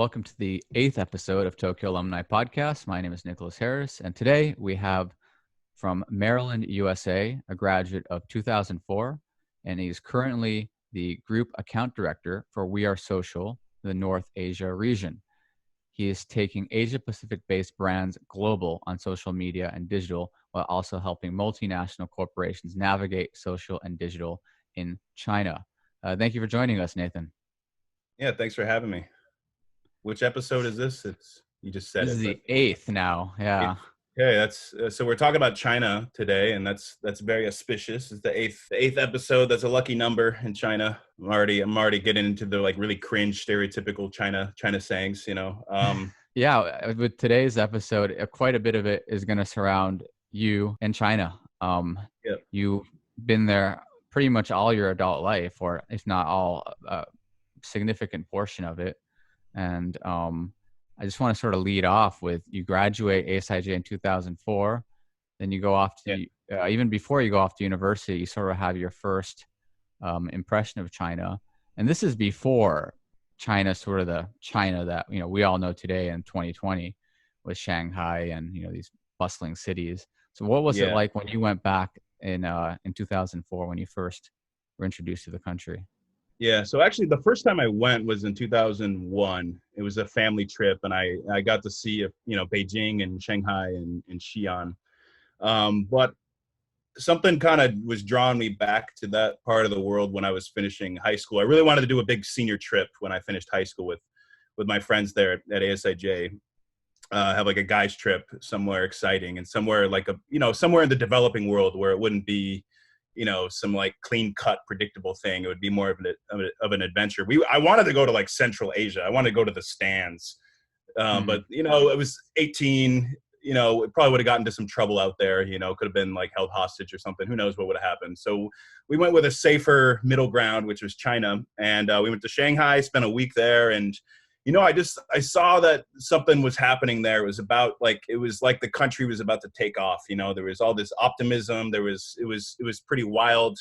Welcome to the 8th episode of Tokyo Alumni Podcast. My name is Nicholas Harris, and today we have from Maryland, USA, a graduate of 2004, and he's currently the Group Account Director for We Are Social, the North Asia region. He is taking Asia-Pacific-based brands global on social media and digital, while also helping multinational corporations navigate social and digital in China. Thank you for joining us, Nathan. Yeah, thanks for having me. Which episode is this? You just said this is the 8th now. Yeah. Okay, that's so we're talking about China today, and that's very auspicious. It's the eighth episode. That's a lucky number in China. I'm already getting into the like really cringe, stereotypical China sayings. Yeah, with today's episode, quite a bit of it is going to surround you and China. Yep. You've been there pretty much all your adult life, or if not all, a significant portion of it. And I just want to sort of lead off with you graduate ASIJ in 2004, then you go off to, even before you go off to university, you sort of have your first impression of China. And this is before China, sort of the China that, we all know today in 2020 with Shanghai and, these bustling cities. So what was it like when you went back in 2004 when you first were introduced to the country? Yeah, so actually the first time I went was in 2001. It was a family trip, and I got to see, Beijing and Shanghai and Xi'an. But something kind of was drawing me back to that part of the world when I was finishing high school. I really wanted to do a big senior trip when I finished high school with my friends there at ASIJ. Have like a guys trip somewhere exciting and somewhere like somewhere in the developing world where it wouldn't be some like clean cut predictable thing. It would be more of an adventure. I wanted to go to like Central Asia. I wanted to go to the stands. But it was 18, it probably would have gotten into some trouble out there, could have been like held hostage or something. Who knows what would have happened. So we went with a safer middle ground, which was China. And we went to Shanghai, spent a week there. And, I saw that something was happening there. It was like the country was about to take off. There was all this optimism. It was pretty wild.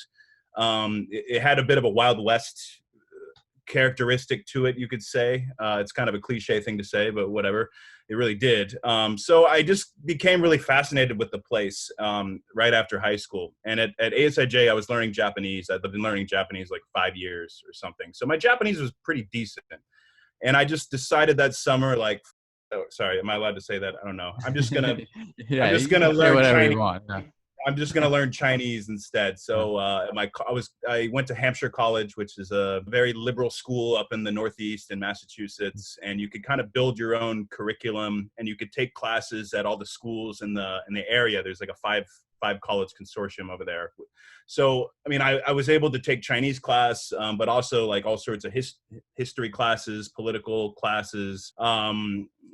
It had a bit of a Wild West characteristic to it, you could say. It's kind of a cliche thing to say, but whatever. It really did. So I just became really fascinated with the place right after high school. And at ASIJ, I was learning Japanese. I'd been learning Japanese like 5 years or something. So my Japanese was pretty decent. And I just decided that summer, like, oh, sorry, am I allowed to say that? I don't know. I'm just gonna learn Chinese. I'm just gonna learn Chinese instead. So I went to Hampshire College, which is a very liberal school up in the Northeast in Massachusetts, and you could kind of build your own curriculum, and you could take classes at all the schools in the area. There's like a five college consortium over there. So, I was able to take Chinese class, but also like all sorts of history classes, political classes,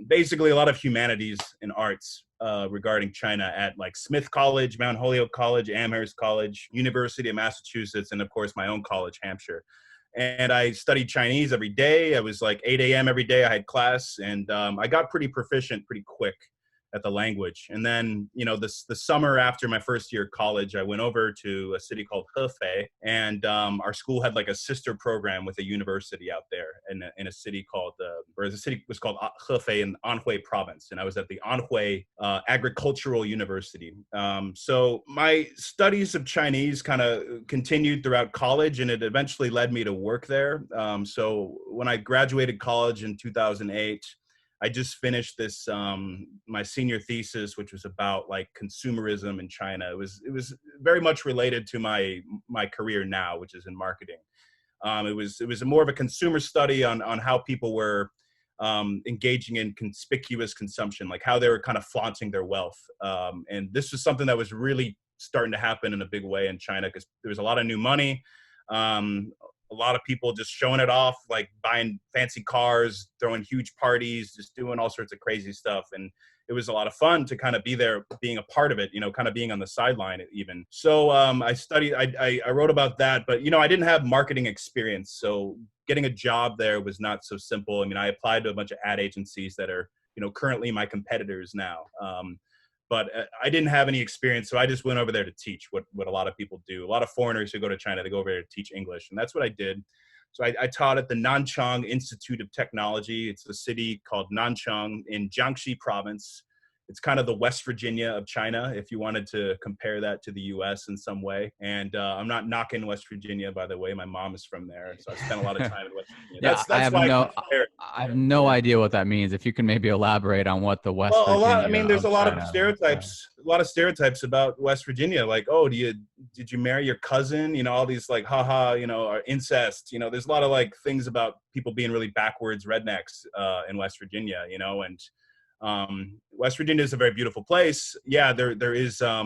basically a lot of humanities and arts regarding China at like Smith College, Mount Holyoke College, Amherst College, University of Massachusetts, and of course my own college, Hampshire. And I studied Chinese every day. I was like 8 a.m. every day. I had class, and I got pretty proficient pretty quick at the language. And then, the summer after my first year of college, I went over to a city called Hefei, and our school had like a sister program with a university out there in a city called, the city was called Hefei in Anhui province. And I was at the Anhui Agricultural University. So my studies of Chinese kind of continued throughout college, and it eventually led me to work there. So when I graduated college in 2008, I just finished this, my senior thesis, which was about like consumerism in China. It was very much related to my career now, which is in marketing. It was more of a consumer study on how people were engaging in conspicuous consumption, like how they were kind of flaunting their wealth. And this was something that was really starting to happen in a big way in China because there was a lot of new money. A lot of people just showing it off, like buying fancy cars, throwing huge parties, just doing all sorts of crazy stuff. And it was a lot of fun to kind of be there, being a part of it, kind of being on the sideline even. So I studied, I wrote about that, but, I didn't have marketing experience. So getting a job there was not so simple. I applied to a bunch of ad agencies that are, currently my competitors now. But I didn't have any experience, so I just went over there to teach what a lot of people do. A lot of foreigners who go to China, they go over there to teach English, and that's what I did. So I taught at the Nanchang Institute of Technology. It's a city called Nanchang in Jiangxi province. It's kind of the West Virginia of China, if you wanted to compare that to the U.S. in some way. And I'm not knocking West Virginia, by the way. My mom is from there, so I spent a lot of time in West Virginia. Yeah, That's why I have no idea what that means. If you can maybe elaborate on what the West Well, Virginia I mean, there's a lot of China, stereotypes about West Virginia. Like, oh, did you marry your cousin? You know, all these like, haha, you know, or incest. You know, there's a lot of like things about people being really backwards rednecks in West Virginia. You know, and West Virginia is a very beautiful place. Yeah, there is a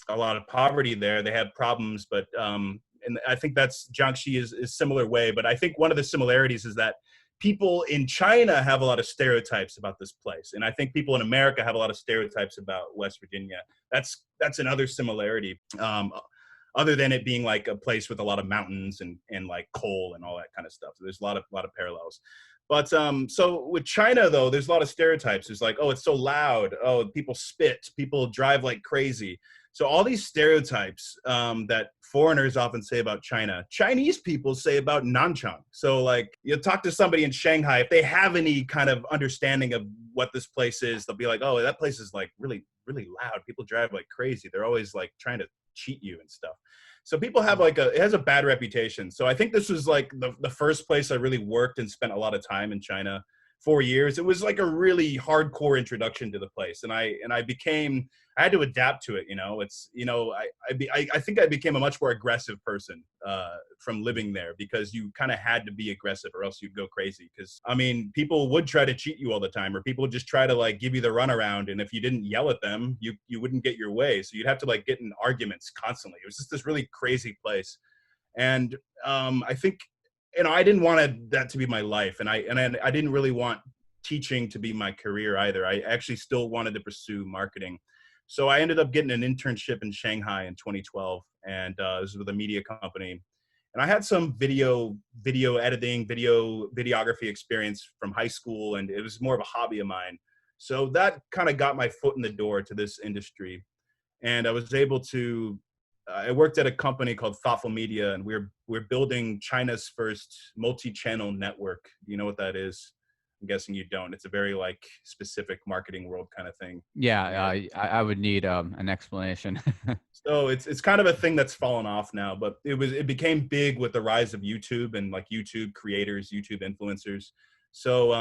lot of poverty there. They have problems, but and I think that's Jiangxi is similar way. But I think one of the similarities is that people in China have a lot of stereotypes about this place, and I think people in America have a lot of stereotypes about West Virginia. That's another similarity. Other than it being like a place with a lot of mountains and like coal and all that kind of stuff. So there's a lot of parallels. But so with China, though, there's a lot of stereotypes. There's like, oh, it's so loud. Oh, people spit. People drive like crazy. So all these stereotypes that foreigners often say about China, Chinese people say about Nanchang. So like you talk to somebody in Shanghai, if they have any kind of understanding of what this place is, they'll be like, oh, that place is like really, really loud. People drive like crazy. They're always like trying to cheat you and stuff. So people have like it has a bad reputation. So I think this was like the first place I really worked and spent a lot of time in China. 4 years. It was like a really hardcore introduction to the place. And I had to adapt to it. You know, it's, you know, I think I became a much more aggressive person from living there, because you kind of had to be aggressive or else you'd go crazy. Because I mean, people would try to cheat you all the time, or people would just try to like give you the runaround. And if you didn't yell at them, you wouldn't get your way. So you'd have to like get in arguments constantly. It was just this really crazy place. And I think, you know, I didn't want that to be my life, and I didn't really want teaching to be my career either. I actually still wanted to pursue marketing, so I ended up getting an internship in Shanghai in 2012, and this was with a media company. And I had some video editing, videography experience from high school, and it was more of a hobby of mine. So that kind of got my foot in the door to this industry, and I was able to. I worked at a company called Thoughtful Media, and we're building China's first multi-channel network. You know what that is? I'm guessing you don't. It's a very like specific marketing world kind of thing. Yeah, I would need an explanation. So it's kind of a thing that's fallen off now, but it became big with the rise of YouTube and like YouTube creators, YouTube influencers. So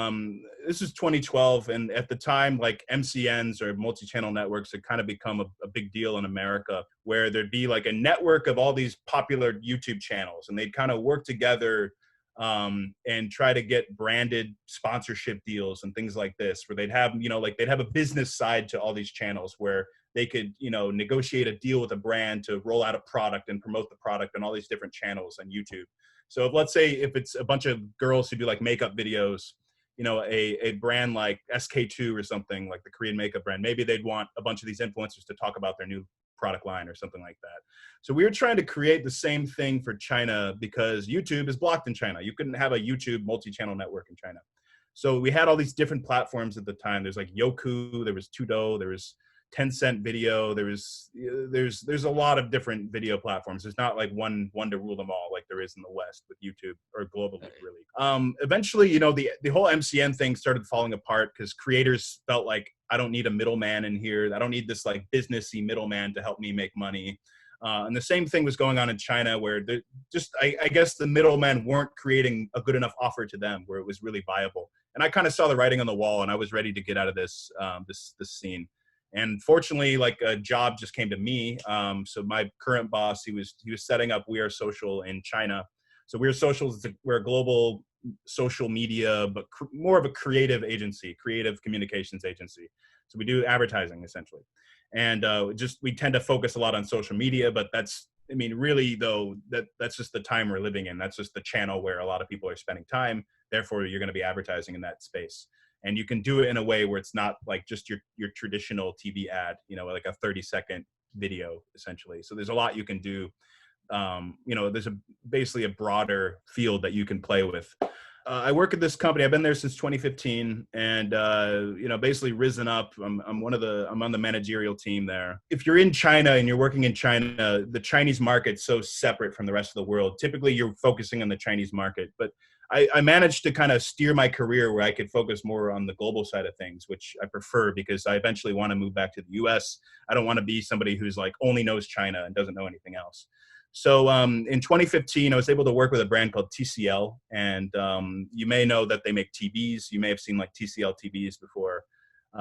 this is 2012, and at the time, like MCNs or multi-channel networks had kind of become a big deal in America, where there'd be like a network of all these popular YouTube channels, and they'd kind of work together and try to get branded sponsorship deals and things like this, where they'd have, you know, like they'd have a business side to all these channels where they could, you know, negotiate a deal with a brand to roll out a product and promote the product on all these different channels on YouTube. So let's say if it's a bunch of girls who do like makeup videos, you know, a brand like SK2 or something, like the Korean makeup brand, maybe they'd want a bunch of these influencers to talk about their new product line or something like that. So we were trying to create the same thing for China, because YouTube is blocked in China. You couldn't have a YouTube multi-channel network in China. So we had all these different platforms at the time. There's like Youku, there was Tudo, there was Tencent Video. There's a lot of different video platforms. There's not like one to rule them all like there is in the West with YouTube, or globally really. Eventually, you know, the whole MCN thing started falling apart because creators felt like, I don't need a middleman in here. I don't need this like businessy middleman to help me make money. And the same thing was going on in China, where I guess the middlemen weren't creating a good enough offer to them where it was really viable. And I kind of saw the writing on the wall, and I was ready to get out of this this scene. And fortunately, like a job just came to me. So my current boss, he was setting up We Are Social in China. So We Are Social we're a global social media, but more of a creative agency, creative communications agency. So we do advertising essentially, and we tend to focus a lot on social media. But really though, that's just the time we're living in. That's just the channel where a lot of people are spending time. Therefore, you're going to be advertising in that space. And you can do it in a way where it's not like just your traditional TV ad, you know, like a 30-second video, essentially. So there's a lot you can do. You know, there's basically a broader field that you can play with. I work at this company. I've been there since 2015, and basically risen up. I'm on the managerial team there. If you're in China and you're working in China, the Chinese market's so separate from the rest of the world. Typically, you're focusing on the Chinese market, but I managed to kind of steer my career where I could focus more on the global side of things, which I prefer because I eventually want to move back to the US. I don't want to be somebody who's like only knows China and doesn't know anything else. So in 2015, I was able to work with a brand called TCL, and you may know that they make TVs. You may have seen like TCL TVs before.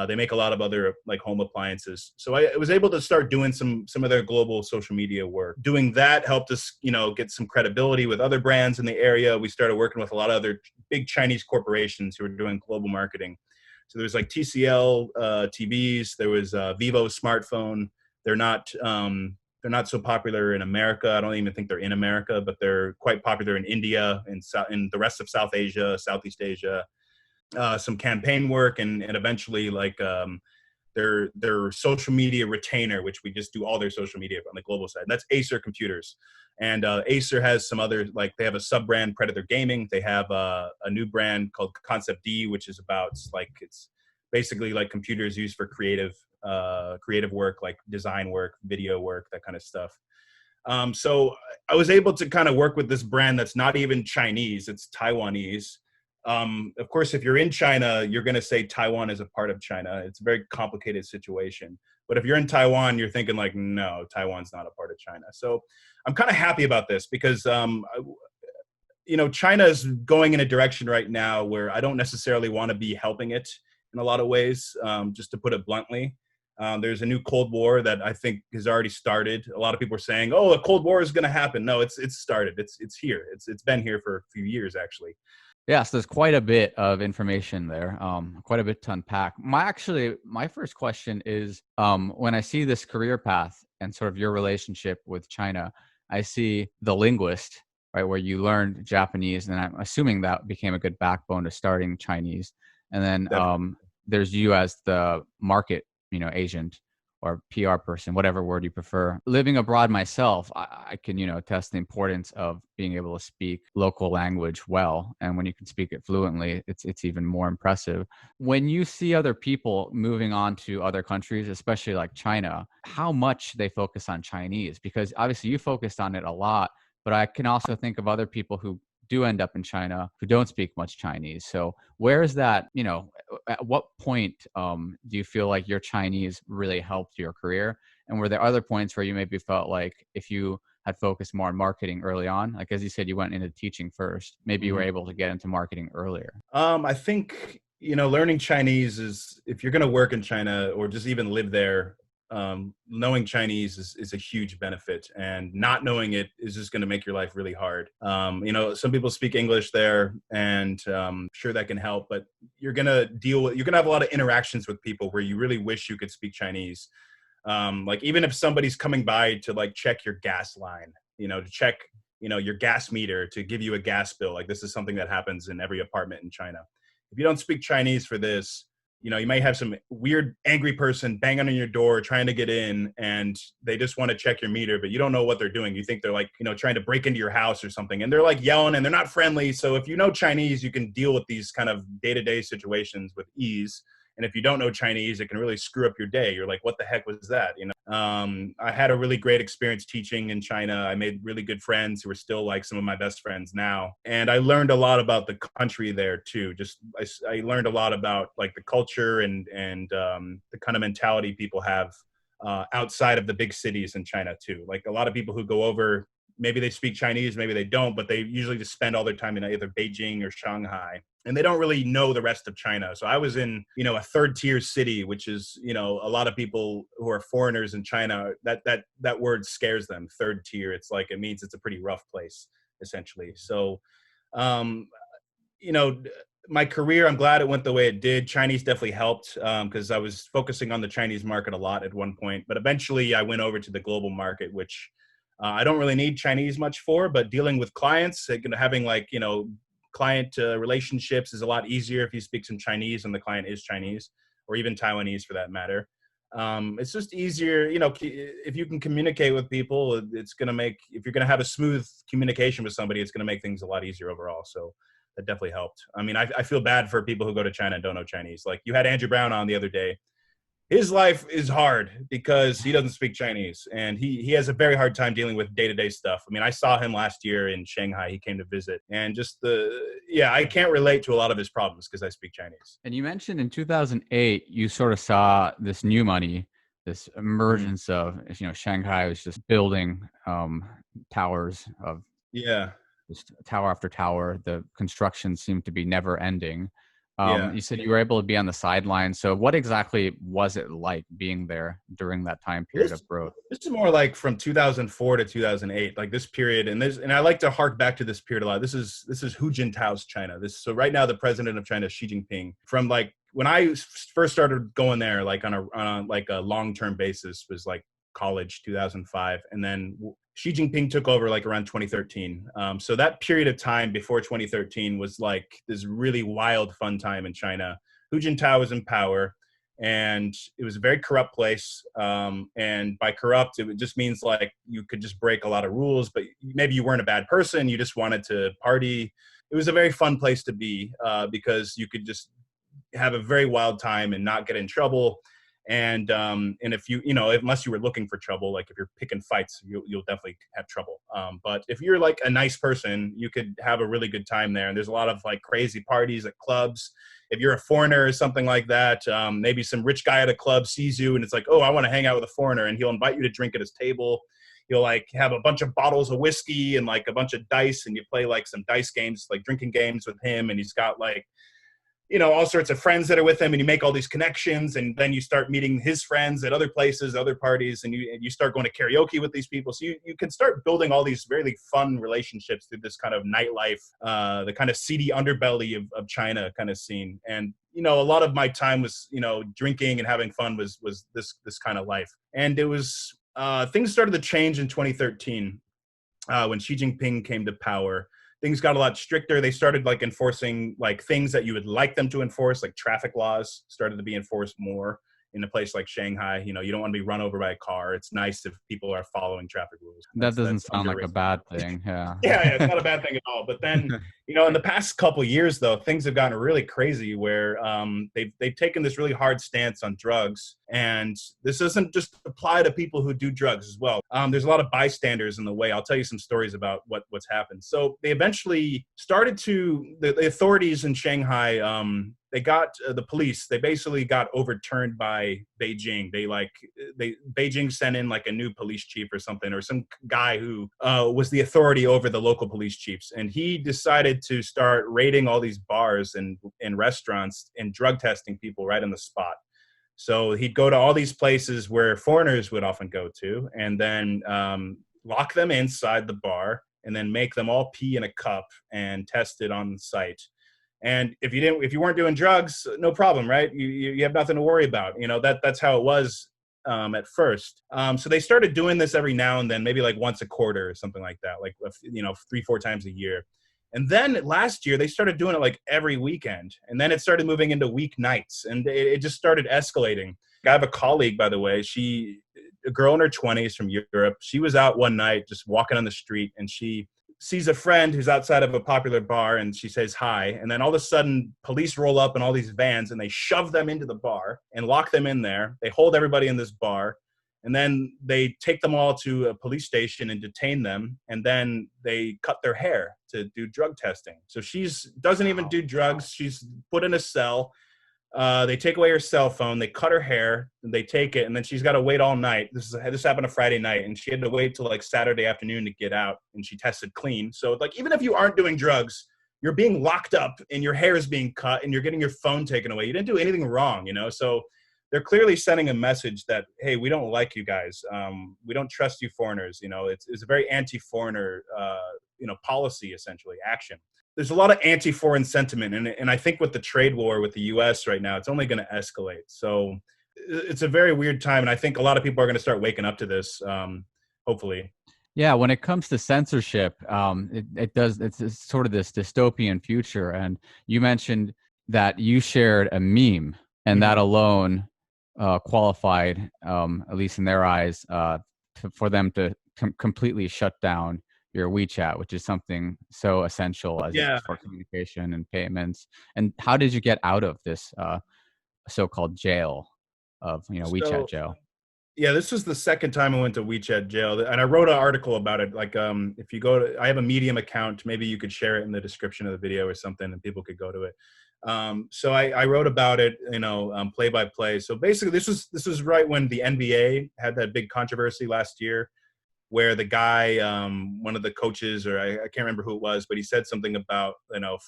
They make a lot of other like home appliances. So I was able to start doing some of their global social media work. Doing that helped us, get some credibility with other brands in the area. We started working with a lot of other big Chinese corporations who were doing global marketing. So there was like TCL TVs. There was Vivo smartphone. They're not so popular in America. I don't even think they're in America, but they're quite popular in India and in the rest of South Asia, Southeast Asia. Some campaign work and eventually like their social media retainer, which we just do all their social media on the global side. And that's Acer Computers. And Acer has some other, like they have a sub brand, Predator Gaming. They have a new brand called Concept D, which is about like, it's basically like computers used for creative work, like design work, video work, that kind of stuff. So I was able to kind of work with this brand that's not even Chinese, it's Taiwanese. Of course, if you're in China, you're going to say Taiwan is a part of China. It's a very complicated situation. But if you're in Taiwan, you're thinking like, no, Taiwan's not a part of China. So I'm kind of happy about this because, China is going in a direction right now where I don't necessarily want to be helping it in a lot of ways, just to put it bluntly. There's a new Cold War that I think has already started. A lot of people are saying, "Oh, a Cold War is going to happen." No, it's started. It's here. It's been here for a few years actually. Yeah, so there's quite a bit of information there, quite a bit to unpack. My first question is, when I see this career path and sort of your relationship with China, I see the linguist, right, where you learned Japanese, and I'm assuming that became a good backbone to starting Chinese. And then there's you as the market, agent or PR person, whatever word you prefer. Living abroad myself, I can, attest the importance of being able to speak local language well. And when you can speak it fluently, it's even more impressive. When you see other people moving on to other countries, especially like China, how much they focus on Chinese? Because obviously you focused on it a lot, but I can also think of other people who do end up in China who don't speak much Chinese. So where is that, at what point do you feel like your Chinese really helped your career? And were there other points where you maybe felt like if you had focused more on marketing early on, like as you said, you went into teaching first, maybe you were able to get into marketing earlier? I think, learning Chinese is, if you're going to work in China or just even live there, knowing Chinese is a huge benefit, and not knowing it is just going to make your life really hard. Some people speak English there, and sure that can help, but you're going to have a lot of interactions with people where you really wish you could speak Chinese. Like even if somebody's coming by to like check your gas line, to check, your gas meter, to give you a gas bill. Like this is something that happens in every apartment in China. If you don't speak Chinese for this, you might have some weird angry person banging on your door trying to get in, and they just want to check your meter, but you don't know what they're doing. You think they're like, trying to break into your house or something, and they're like yelling and they're not friendly. So if you know Chinese, you can deal with these kind of day-to-day situations with ease. And if you don't know Chinese, it can really screw up your day. You're like, what the heck was that? I had a really great experience teaching in China. I made really good friends who are still like some of my best friends now. And I learned a lot about the country there too. I learned a lot about like the culture and the kind of mentality people have outside of the big cities in China too. Like a lot of people who go over, maybe they speak Chinese, maybe they don't, but they usually just spend all their time in either Beijing or Shanghai, and they don't really know the rest of China. So I was in, a third tier city, which is, a lot of people who are foreigners in China, that word scares them. Third tier. It's like, it means it's a pretty rough place essentially. So, my career, I'm glad it went the way it did. Chinese definitely helped because I was focusing on the Chinese market a lot at one point, but eventually I went over to the global market, which I don't really need Chinese much for, but dealing with clients, having like, client relationships is a lot easier if you speak some Chinese and the client is Chinese, or even Taiwanese for that matter. It's just easier, if you can communicate with people, it's going to make, if you're going to have a smooth communication with somebody, it's going to make things a lot easier overall. So that definitely helped. I mean, I feel bad for people who go to China and don't know Chinese. Like you had Andrew Brown on the other day. His life is hard because he doesn't speak Chinese, and he has a very hard time dealing with day-to-day stuff. I mean, I saw him last year in Shanghai. He came to visit, and I can't relate to a lot of his problems because I speak Chinese. And you mentioned in 2008, you sort of saw this new money, this emergence of, Shanghai was just building towers of just tower after tower. The construction seemed to be never ending. You said you were able to be on the sidelines. So what exactly was it like being there during that time period of growth? This is more like from 2004 to 2008, like this period. And I like to hark back to this period a lot. This is Hu Jintao's China. So right now, the president of China, Xi Jinping, from like when I first started going there, like on a long-term basis, was like college 2005. And then Xi Jinping took over like around 2013. So that period of time before 2013 was like this really wild, fun time in China. Hu Jintao was in power, and it was a very corrupt place. And by corrupt, it just means like you could just break a lot of rules, but maybe you weren't a bad person. You just wanted to party. It was a very fun place to be because you could just have a very wild time and not get in trouble. And if unless you were looking for trouble, like if you're picking fights, you'll definitely have trouble. But if you're like a nice person, you could have a really good time there. And there's a lot of like crazy parties at clubs. If you're a foreigner or something like that, maybe some rich guy at a club sees you and it's like, oh, I want to hang out with a foreigner, and he'll invite you to drink at his table. He'll like have a bunch of bottles of whiskey and like a bunch of dice, and you play like some dice games, like drinking games with him. And he's got like, all sorts of friends that are with him, and you make all these connections, and then you start meeting his friends at other places, other parties, and you start going to karaoke with these people. So you can start building all these really fun relationships through this kind of nightlife, the kind of seedy underbelly of China kind of scene. And, a lot of my time was, drinking and having fun was this kind of life. And it was, things started to change in 2013 when Xi Jinping came to power. Things got a lot stricter. They started like enforcing like things that you would like them to enforce, like traffic laws started to be enforced more in a place like Shanghai. You don't want to be run over by a car. It's nice if people are following trappic rules. That doesn't sound like a bad thing. Yeah. Yeah, it's not a bad thing at all. But then, in the past couple of years, though, things have gotten really crazy where they've taken this really hard stance on drugs. And this doesn't just apply to people who do drugs as well. There's a lot of bystanders in the way. I'll tell you some stories about what's happened. So they eventually started the authorities in Shanghai, they got the police. They basically got overturned by Beijing. Beijing sent in like a new police chief or something, or some guy who was the authority over the local police chiefs, and he decided to start raiding all these bars and restaurants and drug testing people right on the spot. So he'd go to all these places where foreigners would often go to, and then lock them inside the bar, and then make them all pee in a cup and test it on site. And if you weren't doing drugs, no problem, right? You have nothing to worry about. That's how it was at first. So they started doing this every now and then, maybe like once a quarter or something like that, like 3-4 times a year. And then last year they started doing it like every weekend, and then it started moving into weeknights, and it just started escalating. I have a colleague, by the way, a girl in her 20s from Europe. She was out one night just walking on the street, and she sees a friend who's outside of a popular bar, and she says hi. And then all of a sudden police roll up in all these vans, and they shove them into the bar and lock them in there. They hold everybody in this bar, and then they take them all to a police station and detain them. And then they cut their hair to do drug testing. So doesn't even do drugs. She's put in a cell. They take away her cell phone, they cut her hair, and they take it, and then she's got to wait all night. This happened a Friday night, and she had to wait till like Saturday afternoon to get out, and she tested clean. So like, even if you aren't doing drugs, you're being locked up, and your hair is being cut, and you're getting your phone taken away. You didn't do anything wrong, So they're clearly sending a message that, hey, we don't like you guys. We don't trust you foreigners. It's a very anti-foreigner, policy, essentially, action. There's a lot of anti-foreign sentiment, and I think with the trade war with the U.S. right now, it's only going to escalate. So it's a very weird time, and I think a lot of people are going to start waking up to this, hopefully. Yeah, when it comes to censorship, it's sort of this dystopian future. And you mentioned that you shared a meme, and that alone qualified, at least in their eyes, for them to completely shut down your WeChat, which is something so essential as Yeah. for communication and payments. And how did you get out of this so-called jail of WeChat So jail? yeah, this was the second time I went to WeChat jail, and I wrote an article about it. Like, if you go to, I have a Medium account. Maybe you could share it in the description of the video or something, and people could go to it. So I wrote about it, play by play. So basically, this was right when the NBA had that big controversy last year, where the guy, one of the coaches, or I can't remember who it was, but he said something about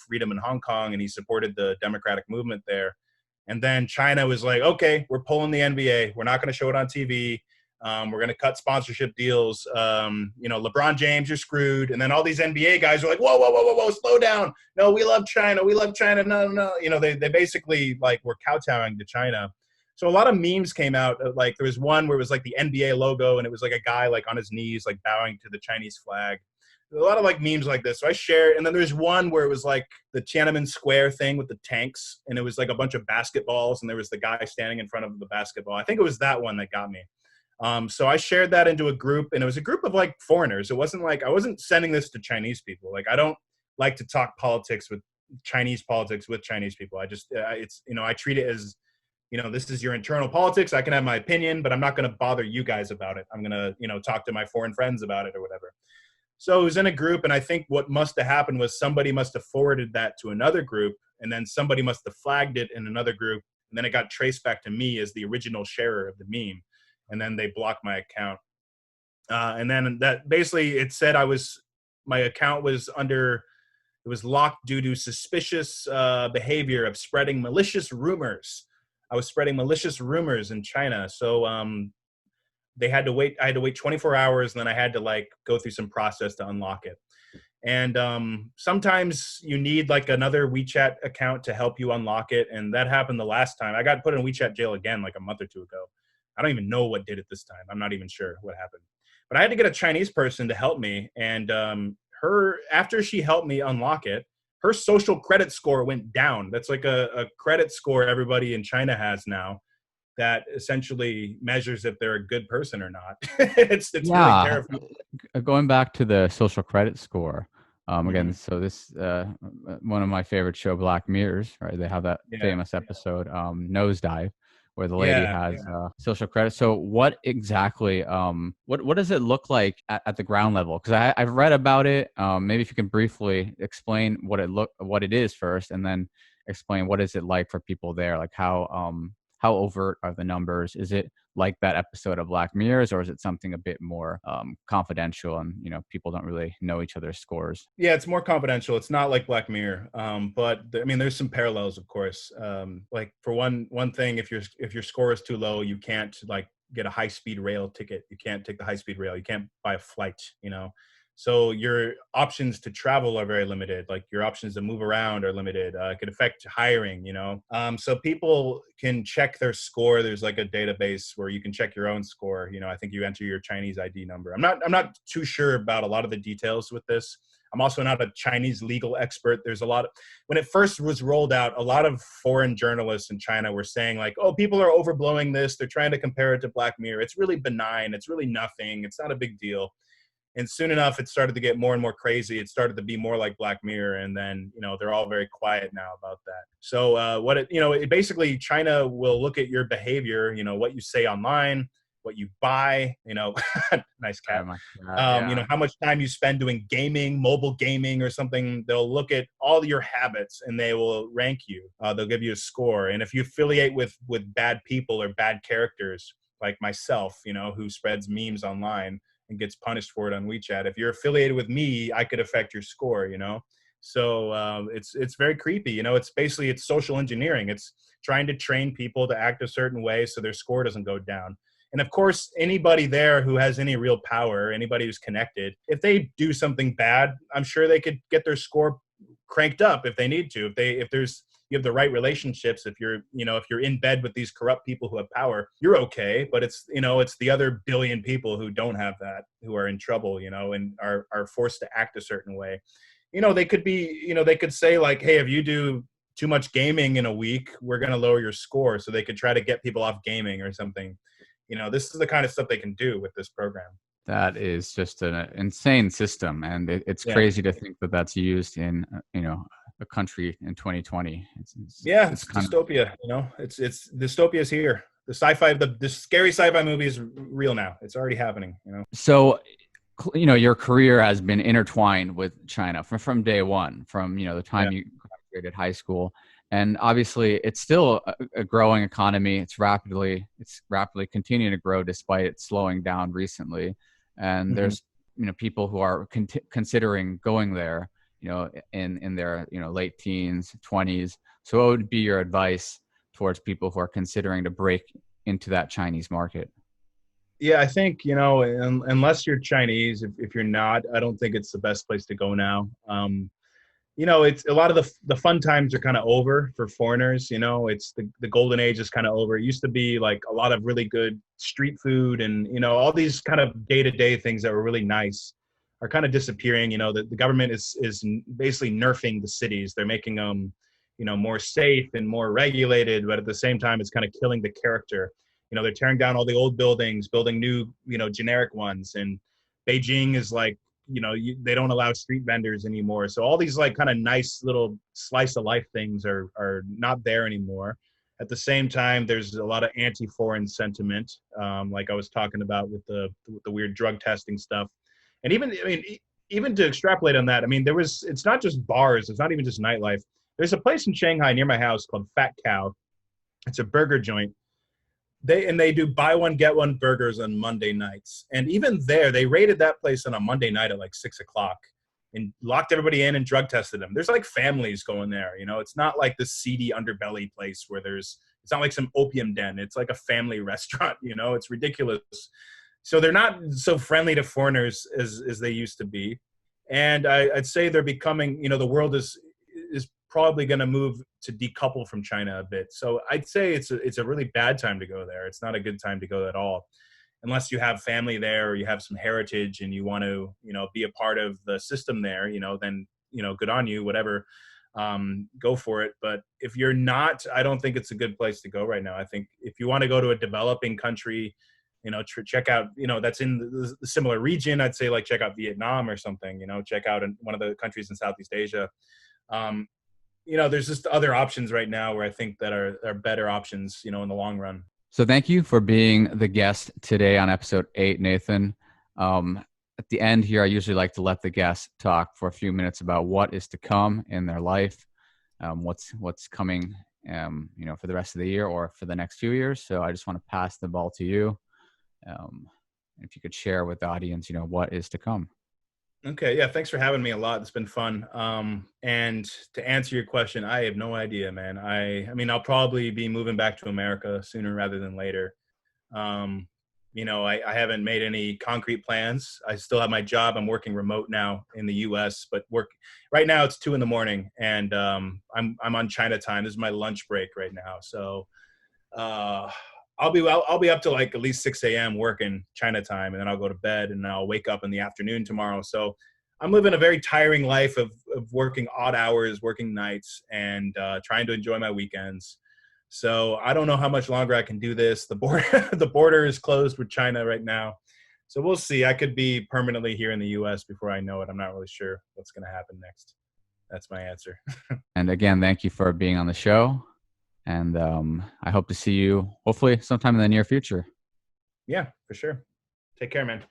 freedom in Hong Kong, and he supported the democratic movement there. And then China was like, okay, we're pulling the NBA. We're not going to show it on TV. We're going to cut sponsorship deals. LeBron James, you're screwed. And then all these NBA guys are like, whoa, whoa, whoa, whoa, whoa, slow down. No, we love China. We love China. No, no. They basically like were kowtowing to China. So a lot of memes came out. Like there was one where it was like the NBA logo, and it was like a guy like on his knees, like bowing to the Chinese flag. A lot of like memes like this. So I shared, and then there's one where it was like the Tiananmen Square thing with the tanks, and it was like a bunch of basketballs, and there was the guy standing in front of the basketball. I think it was that one that got me. So I shared that into a group, and it was a group of like foreigners. It wasn't like I wasn't sending this to Chinese people. Like I don't like to talk politics with Chinese people. I just I treat it as this is your internal politics. I can have my opinion, but I'm not going to bother you guys about it. I'm going to talk to my foreign friends about it or whatever. So it was in a group, and I think what must have happened was somebody must have forwarded that to another group, and then somebody must have flagged it in another group, and then it got traced back to me as the original sharer of the meme, and then they blocked my account. And then that basically it said my account was it was locked due to suspicious behavior of spreading malicious rumors. I was spreading malicious rumors in China, so I had to wait 24 hours, and then I had to like go through some process to unlock it. And sometimes you need like another WeChat account to help you unlock it. And that happened the last time. I got put in WeChat jail again like a month or two ago. I don't even know what did it this time. I'm not even sure what happened. But I had to get a Chinese person to help me. And after she helped me unlock it, her social credit score went down. That's like a credit score everybody in China has now, that essentially measures if they're a good person or not. It's really terrifying. Going back to the social credit score, again, Mhm. so this one of my favorite show, Black Mirrors, right? They have that Yeah. famous episode, Nosedive, where the lady Yeah. has social credit. So what exactly, what does it look like at the ground level? Because I've read about it. Maybe if you can briefly explain what it is first, and then explain what is it like for people there, like how overt are the numbers? Is it like that episode of Black Mirrors, or is it something a bit more confidential, and people don't really know each other's scores? Yeah, it's more confidential. It's not like Black Mirror, but I mean, there's some parallels, of course. Like for one thing, if your score is too low, you can't like get a high speed rail ticket. You can't take the high speed rail. You can't buy a flight. So your options to travel are very limited. Like your options to move around are limited. It could affect hiring. So people can check their score. There's like a database where you can check your own score. I think you enter your Chinese ID number. I'm not too sure about a lot of the details with this. I'm also not a Chinese legal expert. There's a lot of, when it first was rolled out, a lot of foreign journalists in China were saying like, oh, people are overblowing this. They're trying to compare it to Black Mirror. It's really benign. It's really nothing. It's not a big deal. And soon enough, it started to get more and more crazy. It started to be more like Black Mirror. And then, they're all very quiet now about that. So it basically, China will look at your behavior, what you say online, what you buy, nice cat. Yeah. How much time you spend doing gaming, mobile gaming or something. They'll look at all your habits and they will rank you. They'll give you a score. And if you affiliate with bad people or bad characters like myself, who spreads memes online and gets punished for it on WeChat, if you're affiliated with me, I could affect your score, So it's very creepy. It's social engineering. It's trying to train people to act a certain way so their score doesn't go down. And of course, anybody there who has any real power, anybody who's connected, if they do something bad, I'm sure they could get their score cranked up if they need to. You have the right relationships, if you're in bed with these corrupt people who have power, you're okay. But it's the other billion people who don't have that, who are in trouble, and are forced to act a certain way. They could say like, hey, if you do too much gaming in a week, we're going to lower your score. So they could try to get people off gaming or something. This is the kind of stuff they can do with this program. That is just an insane system, and it's Yeah. crazy to think that that's used in a country in 2020. Yeah, It's it's kind of, dystopia. It's dystopia's here. The scary sci-fi movie is real now. It's already happening. so. Your career has been intertwined with China from day one, from the Yeah. time you graduated high school, and obviously it's still a growing economy. It's rapidly continuing to grow despite it slowing down recently. And hmm there's people who are considering going there, in their late teens, 20s. So what would be your advice towards people who are considering to break into that Chinese market? Yeah, I think unless you're Chinese, if you're not, I don't think it's the best place to go now. It's a lot of the fun times are kind of over for foreigners. It's the golden age is kind of over. It used to be like a lot of really good street food and all these kind of day-to-day things that were really nice are kind of disappearing. The government is basically nerfing the cities. They're making them more safe and more regulated, but at the same time it's kind of killing the character. They're tearing down all the old buildings, building new generic ones. And Beijing is like, they don't allow street vendors anymore. So all these like kind of nice little slice of life things are not there anymore. At the same time, there's a lot of anti-foreign sentiment, like I was talking about with the weird drug testing stuff. And even to extrapolate on that, it's not just bars. It's not even just nightlife. There's a place in Shanghai near my house called Fat Cow. It's a burger joint. They do buy one get one burgers on Monday nights, and even there they raided that place on a Monday night at like 6:00 and locked everybody in and drug tested them. There's like families going there. It's not like the seedy underbelly place where it's not like some opium den. It's like a family restaurant. It's ridiculous. So they're not so friendly to foreigners as they used to be, and I'd say they're becoming. The world is probably going to move to decouple from China a bit. So I'd say it's a really bad time to go there. It's not a good time to go at all, unless you have family there or you have some heritage and you want to, be a part of the system there. Then good on you, whatever. Go for it. But if you're not, I don't think it's a good place to go right now. I think if you want to go to a developing country, check out, that's in the similar region. I'd say like check out Vietnam or something. Check out one of the countries in Southeast Asia. There's just other options right now where I think that are better options, in the long run. So thank you for being the guest today on episode 8, Nathan. At the end here, I usually like to let the guests talk for a few minutes about what is to come in their life, what's coming, for the rest of the year or for the next few years. So I just want to pass the ball to you. If you could share with the audience, what is to come. Okay. Yeah. Thanks for having me a lot. It's been fun. And to answer your question, I have no idea, man. I'll probably be moving back to America sooner rather than later. I haven't made any concrete plans. I still have my job. I'm working remote now in the US, but right now it's 2 a.m. and, I'm on China time. This is my lunch break right now. So, I'll be up to like at least 6 a.m. working China time, and then I'll go to bed and I'll wake up in the afternoon tomorrow. So I'm living a very tiring life of working odd hours, working nights, and trying to enjoy my weekends. So I don't know how much longer I can do this. The border is closed with China right now. So we'll see. I could be permanently here in the US before I know it. I'm not really sure what's going to happen next. That's my answer. And again, thank you for being on the show. And I hope to see you hopefully sometime in the near future. Yeah, for sure. Take care, man.